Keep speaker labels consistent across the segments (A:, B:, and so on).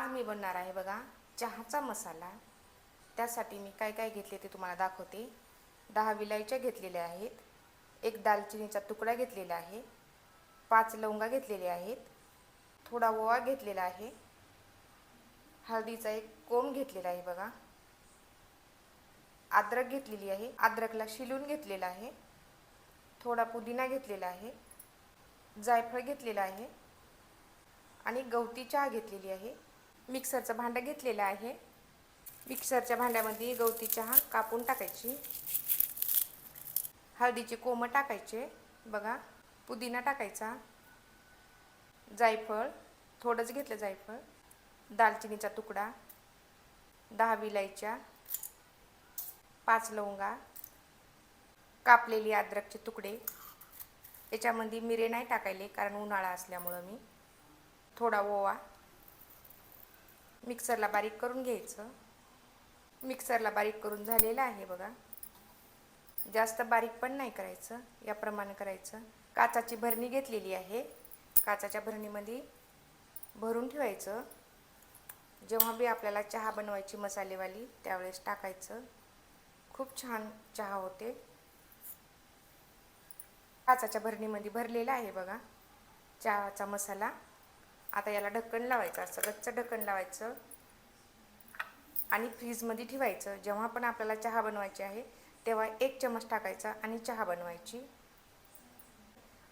A: मी बनणार आहे बघा चहाचा मसाला। त्यासाठी मी काय काय घेतले ते तुम्हाला दाखवते। 10 विलायच्या घेतलेल्या आहेत, एक दालचिनीचा तुकडा घेतलेला आहे, 5 लवंगा घेतलेल्या आहेत, थोडा ओवा घेतलेला आहे, हळदीचा एक कोंब घेतलेला आहे बघा, अद्रक घेतलेली आहे, अद्रकला शिलून घेतलेला आहे, थोडा पुदिना घेतलेला आहे, जायफळ घेतलेला आहे आणि गवती चहा घेतलेली आहे। मिक्सरचं भांडं घेतलेलं आहे। मिक्सरच्या भांड्यामध्ये गवती चहा कापून टाकायची, हळदीचे कोंब टाकायचे बघा, पुदिना टाकायचा, जायफळ थोडंच घेतलं जायफळ, दालचिनीचा तुकडा, 10 विलायच्या, 5 लवंगा, कापलेली अद्रकचे तुकडे। याच्यामध्ये मिरे नाही टाकायले कारण उन्हाळा असल्यामुळं मी, थोडा ओवा, मिक्सरला बारीक करून घ्यायचं। मिक्सरला बारीक करून झालेला आहे बघा, जास्त बारीक पण नाही करायचं, याप्रमाणे करायचं। काचाची भरणी घेतलेली आहे, काचाच्या भरणीमध्ये भरून ठेवायचं। जेव्हा बी आपल्याला चहा बनवायची मसालेवाली त्यावेळेस टाकायचं, खूप छान चहा होते। काचाच्या भरणीमध्ये भरलेला आहे बघा चहाचा मसाला। आता याला ढक्कन लावायचं, असं गच्च ढक्कन लावायचं आणि फ्रीजमध्ये ठेवायचं। जेव्हा पण आपल्याला चहा बनवायची आहे तेव्हा 1 चमच टाकायचा आणि चहा बनवायची।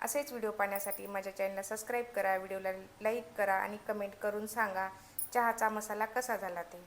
A: असेच व्हिडिओ पाहण्यासाठी माझ्या चॅनलला सबस्क्राईब करा, व्हिडिओला लाईक करा आणि कमेंट करून सांगा चहाचा मसाला कसा झाला ते।